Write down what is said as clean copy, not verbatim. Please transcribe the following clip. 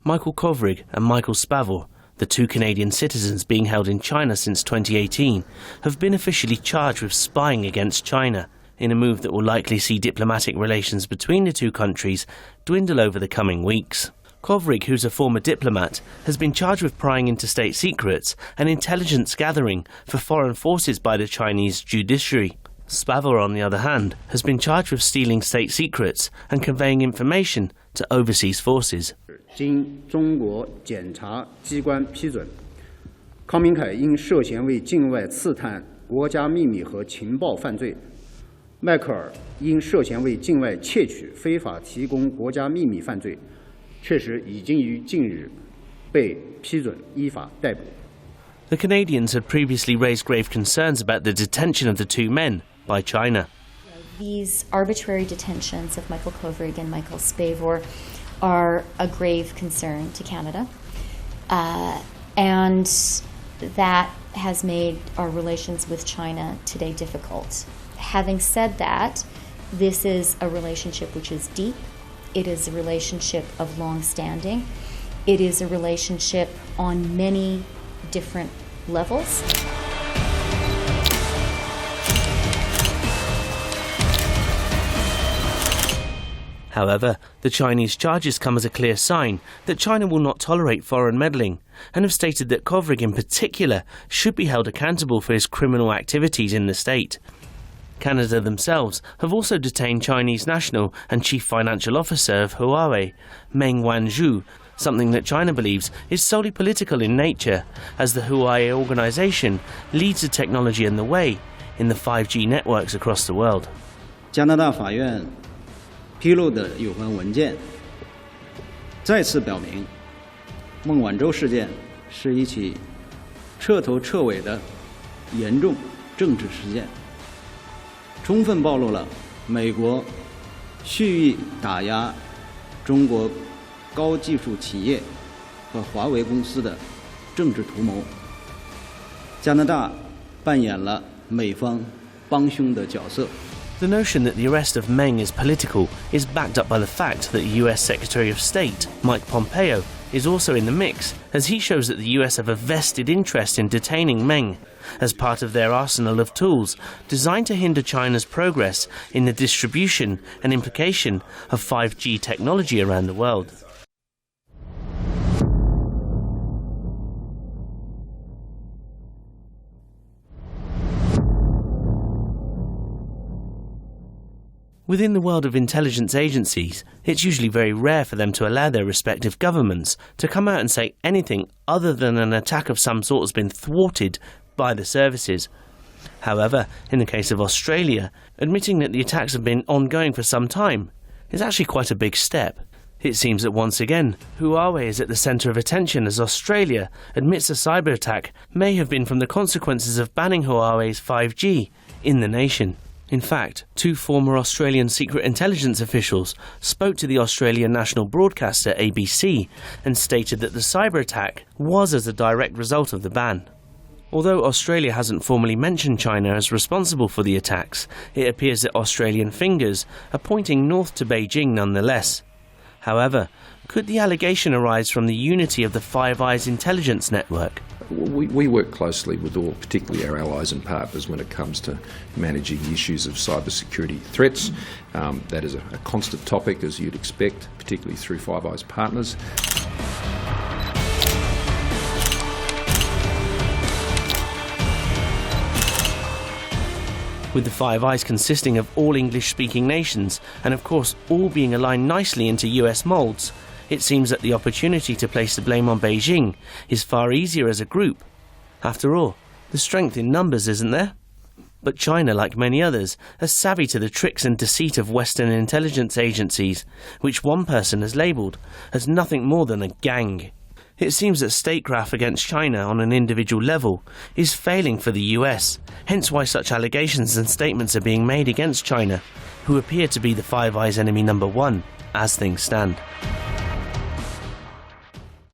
Michael Kovrig and Michael Spavor, the two Canadian citizens being held in China since 2018, have been officially charged with spying against China, in a move that will likely see diplomatic relations between the two countries dwindle over the coming weeks. Kovrig, who's a former diplomat, has been charged with prying into state secrets and intelligence gathering for foreign forces by the Chinese judiciary. Spavor, on the other hand, has been charged with stealing state secrets and conveying information to overseas forces. 经中国检察机关批准，康明凯因涉嫌为境外刺探国家秘密和情报犯罪，迈克尔因涉嫌为境外窃取、非法提供国家秘密犯罪，确实已经于近日被批准依法逮捕。 The Canadians had previously raised grave concerns about the detention of the two men by China. These arbitrary detentions of Michael Kovrig and Michael Spavor are a grave concern to Canada, and that has made our relations with China today difficult. Having said that, this is a relationship which is deep. It is a relationship of long standing. It is a relationship on many different levels. However, the Chinese charges come as a clear sign that China will not tolerate foreign meddling, and have stated that Kovrig in particular should be held accountable for his criminal activities in the state. Canada themselves have also detained Chinese national and chief financial officer of Huawei, Meng Wanzhou, something that China believes is solely political in nature, as the Huawei organization leads the technology and the way in the 5G networks across the world. 加拿大法院披露的有关文件再次表明，孟晚舟事件是一起彻头彻尾的严重政治事件，充分暴露了美国蓄意打压中国高技术企业和华为公司的政治图谋。加拿大扮演了美方帮凶的角色。 The notion that the arrest of Meng is political is backed up by the fact that the US Secretary of State, Mike Pompeo, is also in the mix, as he shows that the US have a vested interest in detaining Meng as part of their arsenal of tools designed to hinder China's progress in the distribution and implication of 5G technology around the world. Within the world of intelligence agencies, it's usually very rare for them to allow their respective governments to come out and say anything other than an attack of some sort has been thwarted by the services. However, in the case of Australia, admitting that the attacks have been ongoing for some time is actually quite a big step. It seems that once again, Huawei is at the centre of attention as Australia admits a cyber attack may have been from the consequences of banning Huawei's 5G in the nation. In fact, two former Australian secret intelligence officials spoke to the Australian national broadcaster ABC and stated that the cyber attack was as a direct result of the ban. Although Australia hasn't formally mentioned China as responsible for the attacks, it appears that Australian fingers are pointing north to Beijing nonetheless. However, could the allegation arise from the unity of the Five Eyes intelligence network? We work closely with all, particularly our allies and partners, when it comes to managing issues of cybersecurity threats. That is a constant topic, as you'd expect, particularly through Five Eyes partners. With the Five Eyes consisting of all English-speaking nations, and of course all being aligned nicely into US moulds, it seems that the opportunity to place the blame on Beijing is far easier as a group. After all, the strength in numbers, isn't there? But China, like many others, is savvy to the tricks and deceit of Western intelligence agencies, which one person has labelled as nothing more than a gang. It seems that statecraft against China on an individual level is failing for the US, hence why such allegations and statements are being made against China, who appear to be the Five Eyes enemy number one, as things stand.